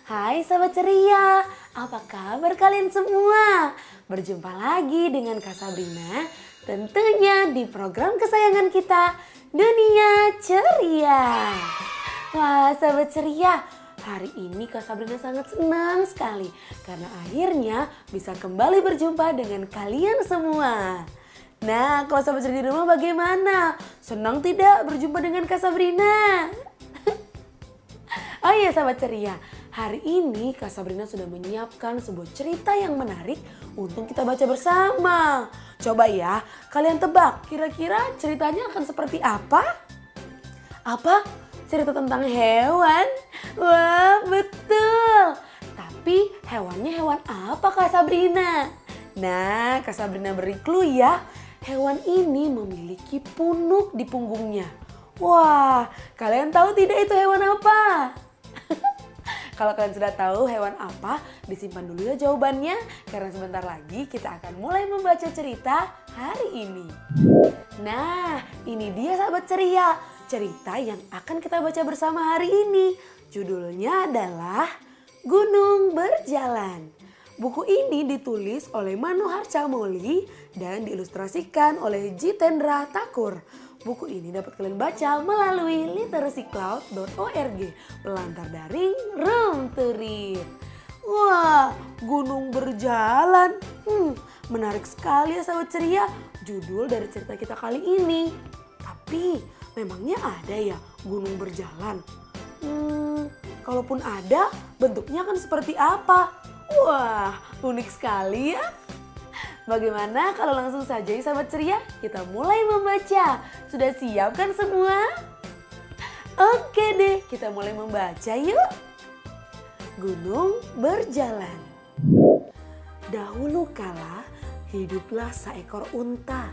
Hai sahabat ceria, apa kabar kalian semua? Berjumpa lagi dengan Kak Sabrina, tentunya di program kesayangan kita, Dunia Ceria. Wah sahabat ceria, hari ini Kak Sabrina sangat senang sekali karena akhirnya bisa kembali berjumpa dengan kalian semua. Nah, kalau sahabat ceria di rumah bagaimana? Senang tidak berjumpa dengan Kak Sabrina? Oh iya sahabat ceria, hari ini Kak Sabrina sudah menyiapkan sebuah cerita yang menarik untuk kita baca bersama. Coba ya, kalian tebak kira-kira ceritanya akan seperti apa? Apa? Cerita tentang hewan? Wah betul. Tapi hewannya hewan apa Kak Sabrina? Nah, Kak Sabrina beri clue ya. Hewan ini memiliki punuk di punggungnya. Wah, kalian tahu tidak itu hewan apa? Kalau kalian sudah tahu hewan apa, disimpan dulu ya jawabannya. Karena sebentar lagi kita akan mulai membaca cerita hari ini. Nah, ini dia sahabat ceria. Cerita yang akan kita baca bersama hari ini. Judulnya adalah Gunung Berjalan. Buku ini ditulis oleh Manohar Chamoli dan diilustrasikan oleh Jitendra Thakur. Buku ini dapat kalian baca melalui literacycloud.org, pelantar daring Room to Read. Wah, gunung berjalan. Menarik sekali ya sahabat ceria judul dari cerita kita kali ini. Tapi memangnya ada ya gunung berjalan? Kalaupun ada, bentuknya akan seperti apa? Wah, unik sekali ya. Bagaimana kalau langsung saja ya sahabat ceria kita mulai membaca. Sudah siap kan semua? Oke deh, kita mulai membaca yuk. Gunung Berjalan. Dahulu kala hiduplah seekor unta.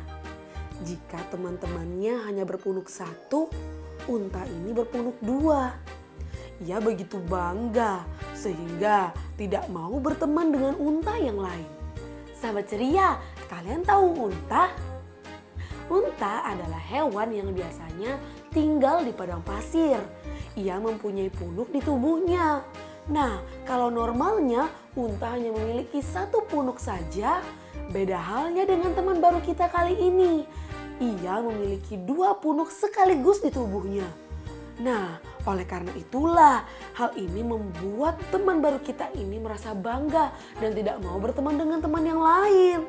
Jika teman-temannya hanya berpunuk satu, unta ini berpunuk dua. Ia begitu bangga sehingga tidak mau berteman dengan unta yang lain. Sahabat ceria, kalian tahu unta? Unta adalah hewan yang biasanya tinggal di padang pasir. Ia mempunyai punuk di tubuhnya. Nah, kalau normalnya unta hanya memiliki satu punuk saja, beda halnya dengan teman baru kita kali ini. Ia memiliki dua punuk sekaligus di tubuhnya. Nah, oleh karena itulah hal ini membuat teman baru kita ini merasa bangga dan tidak mau berteman dengan teman yang lain.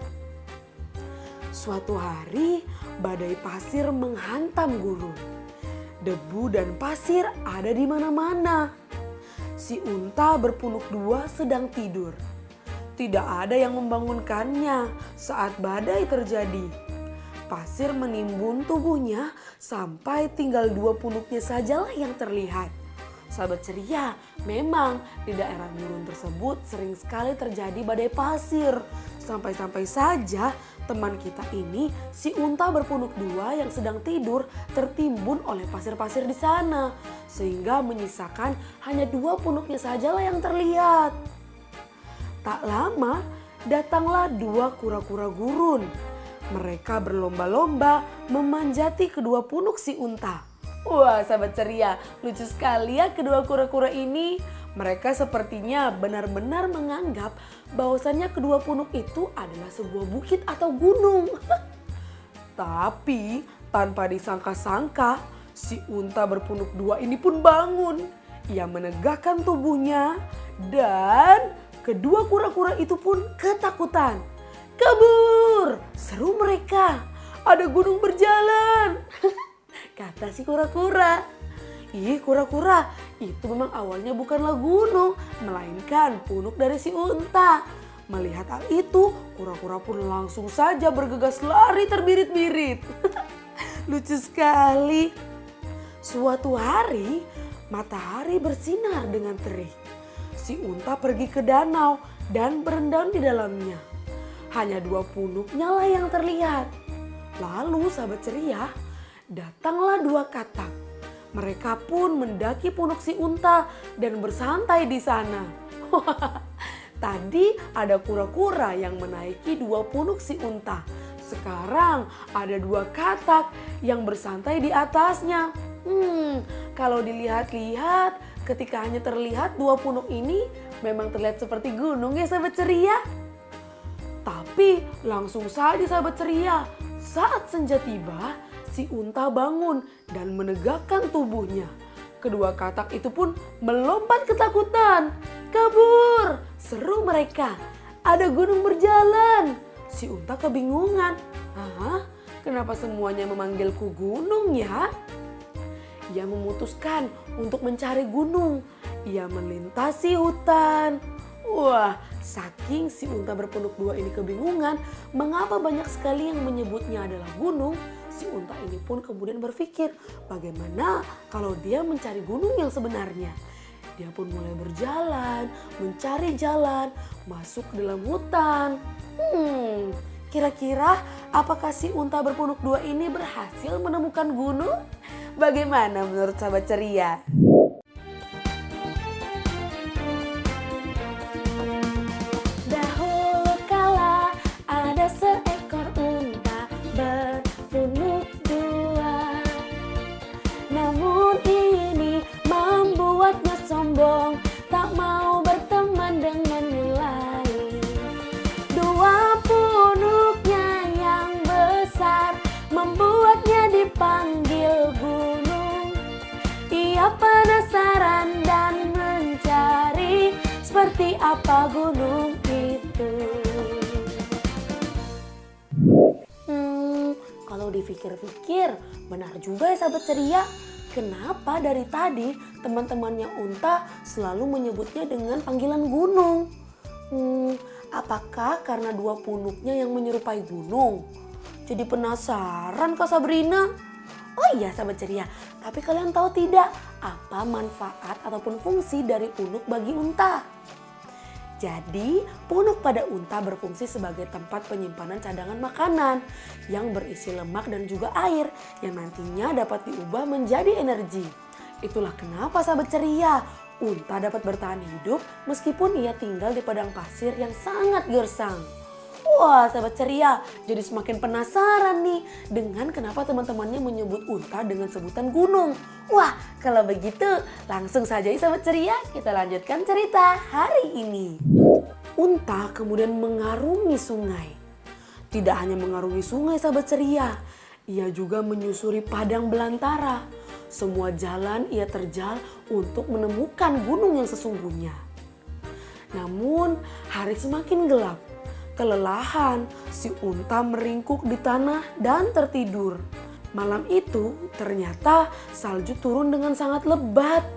Suatu hari badai pasir menghantam gurun. Debu dan pasir ada di mana-mana. Si unta berpunuk dua sedang tidur. Tidak ada yang membangunkannya saat badai terjadi. Pasir menimbun tubuhnya sampai tinggal dua punuknya sajalah yang terlihat. Sahabat ceria, memang di daerah gurun tersebut sering sekali terjadi badai pasir. Sampai-sampai saja teman kita ini, si unta berpunuk dua yang sedang tidur, tertimbun oleh pasir-pasir di sana. Sehingga menyisakan hanya dua punuknya sajalah yang terlihat. Tak lama datanglah dua kura-kura gurun. Mereka berlomba-lomba memanjati kedua punuk si unta. Wah sahabat ceria, lucu sekali ya kedua kura-kura ini. Mereka sepertinya benar-benar menganggap bahwasannya kedua punuk itu adalah sebuah bukit atau gunung. Tapi tanpa disangka-sangka, si unta berpunuk dua ini pun bangun. Ia menegakkan tubuhnya dan kedua kura-kura itu pun ketakutan. Kabur, seru mereka. Ada gunung berjalan. Kata si kura-kura. Ih kura-kura, itu memang awalnya bukanlah gunung, melainkan punuk dari si unta. Melihat hal itu, kura-kura pun langsung saja bergegas lari terbirit-birit. Lucu sekali. Suatu hari, matahari bersinar dengan terik. Si unta pergi ke danau dan berendam di dalamnya. Hanya dua punuknya lah yang terlihat. Lalu sahabat ceria, datanglah dua katak. Mereka pun mendaki punuk si unta dan bersantai di sana. Tadi ada kura-kura yang menaiki dua punuk si unta. Sekarang ada dua katak yang bersantai di atasnya. Kalau dilihat-lihat ketika hanya terlihat dua punuk ini memang terlihat seperti gunung ya sahabat ceria. Tapi langsung saja sahabat ceria, saat senja tiba, si unta bangun dan menegakkan tubuhnya. Kedua katak itu pun melompat ketakutan. Kabur, seru mereka. Ada gunung berjalan. Si unta kebingungan. Hah? Kenapa semuanya memanggilku gunung ya? Ia memutuskan untuk mencari gunung. Ia melintasi hutan. Wah, saking si unta berpunuk dua ini kebingungan mengapa banyak sekali yang menyebutnya adalah gunung, si unta ini pun kemudian berpikir bagaimana kalau dia mencari gunung yang sebenarnya. Dia pun mulai berjalan, mencari jalan, masuk ke dalam hutan. Kira-kira apakah si unta berpunuk dua ini berhasil menemukan gunung? Bagaimana menurut sahabat ceria? Dahulu kala ada seekor unta berpunuk dua. Namun ini membuatnya sombong, tak mau berteman dengan yang lain. Dua punuknya yang besar membuatnya dipanggil gunung. Ia penasaran dan mencari seperti apa gunung itu. Kalau dipikir-pikir benar juga ya sahabat ceria. Kenapa dari tadi teman-temannya unta selalu menyebutnya dengan panggilan gunung? Apakah karena dua punuknya yang menyerupai gunung? Jadi penasaran Kak Sabrina? Oh iya sahabat ceria, tapi kalian tahu tidak apa manfaat ataupun fungsi dari punuk bagi unta? Jadi punuk pada unta berfungsi sebagai tempat penyimpanan cadangan makanan yang berisi lemak dan juga air yang nantinya dapat diubah menjadi energi. Itulah kenapa sahabat ceria, unta dapat bertahan hidup meskipun ia tinggal di padang pasir yang sangat gersang. Wah sahabat ceria, jadi semakin penasaran nih dengan kenapa teman-temannya menyebut unta dengan sebutan gunung. Wah kalau begitu langsung saja ya sahabat ceria, kita lanjutkan cerita hari ini. Unta kemudian mengarungi sungai. Tidak hanya mengarungi sungai sahabat ceria, ia juga menyusuri padang belantara. Semua jalan ia terjal untuk menemukan gunung yang sesungguhnya. Namun hari semakin gelap. Kelelahan, si unta meringkuk di tanah dan tertidur. Malam itu ternyata salju turun dengan sangat lebat.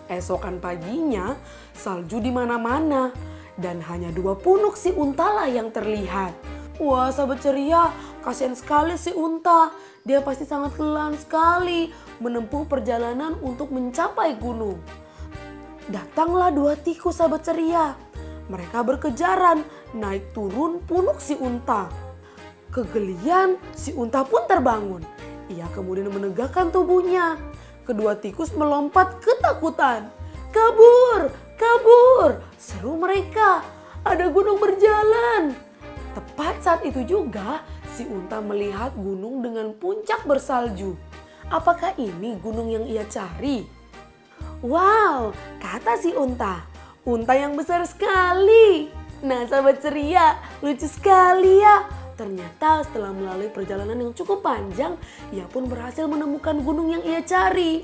Esokan paginya salju di mana-mana dan hanya dua punuk si unta lah yang terlihat. Wah sahabat ceria, kasihan sekali si unta. Dia pasti sangat kelelahan sekali menempuh perjalanan untuk mencapai gunung. Datanglah dua tikus sahabat ceria. Mereka berkejaran naik turun punuk si unta. Kegelian si unta pun terbangun. Ia kemudian menegakkan tubuhnya. Kedua tikus melompat ketakutan. Kabur, kabur, seru mereka. Ada gunung berjalan. Tepat saat itu juga si unta melihat gunung dengan puncak bersalju. Apakah ini gunung yang ia cari? Wow, kata si unta. Unta yang besar sekali. Nah sahabat ceria, lucu sekali ya. Ternyata setelah melalui perjalanan yang cukup panjang, ia pun berhasil menemukan gunung yang ia cari.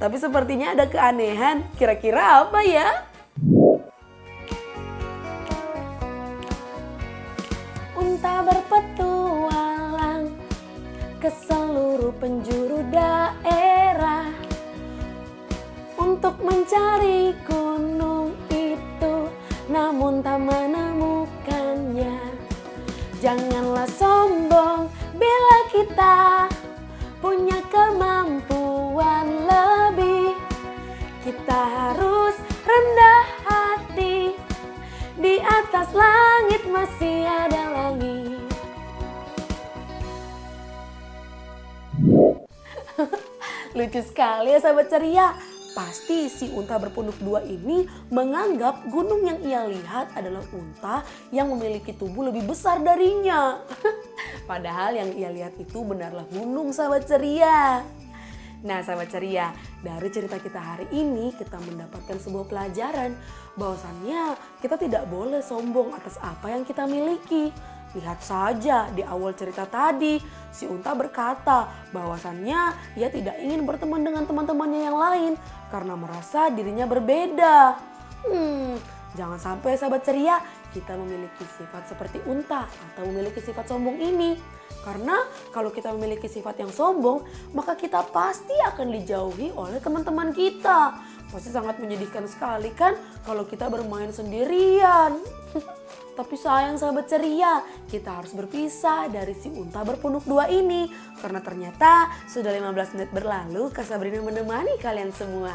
Tapi sepertinya ada keanehan, kira-kira apa ya? Unta berpetualang ke seluruh penjuru daerah untuk mencari gunung itu, namun tak menemukannya. Janganlah sombong bila kita punya kemampuan lebih. Kita harus rendah hati, di atas langit masih ada langit. Lucu sekali ya sahabat ceria. Pasti si unta berpunuk dua ini menganggap gunung yang ia lihat adalah unta yang memiliki tubuh lebih besar darinya. Padahal yang ia lihat itu benarlah gunung sahabat ceria. Nah sahabat ceria, dari cerita kita hari ini kita mendapatkan sebuah pelajaran bahwasannya kita tidak boleh sombong atas apa yang kita miliki. Lihat saja di awal cerita tadi, si unta berkata bahwasannya ia tidak ingin berteman dengan teman-temannya yang lain karena merasa dirinya berbeda. Jangan sampai sahabat ceria kita memiliki sifat seperti unta atau memiliki sifat sombong ini. Karena kalau kita memiliki sifat yang sombong, maka kita pasti akan dijauhi oleh teman-teman kita. Pasti sangat menyedihkan sekali kan kalau kita bermain sendirian. Tapi sayang sahabat ceria, kita harus berpisah dari si unta berpunuk dua ini. Karena ternyata sudah 15 menit berlalu Kak Sabrina menemani kalian semua.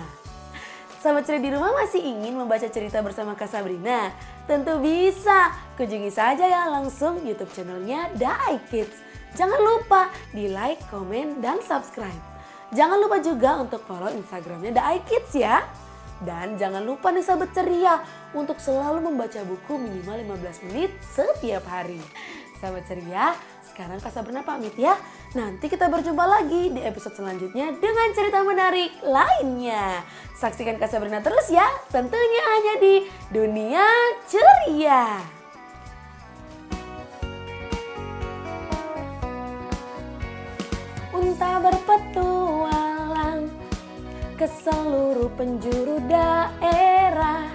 Sahabat ceria di rumah masih ingin membaca cerita bersama Kak Sabrina? Tentu bisa, kunjungi saja ya langsung YouTube channelnya The iKids. Jangan lupa di like, komen, dan subscribe. Jangan lupa juga untuk follow Instagramnya The iKids ya. Dan jangan lupa nih sahabat ceria untuk selalu membaca buku minimal 15 menit setiap hari. Sahabat ceria, sekarang Kak Sabrina pamit ya. Nanti kita berjumpa lagi di episode selanjutnya dengan cerita menarik lainnya. Saksikan Kak Sabrina terus ya, tentunya hanya di Dunia Ceria. Unta berpetualang ke seluruh penjuru daerah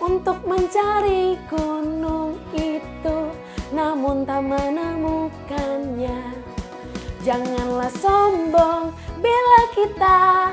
untuk mencari gunung itu, namun tak menemukannya. Janganlah sombong bila kita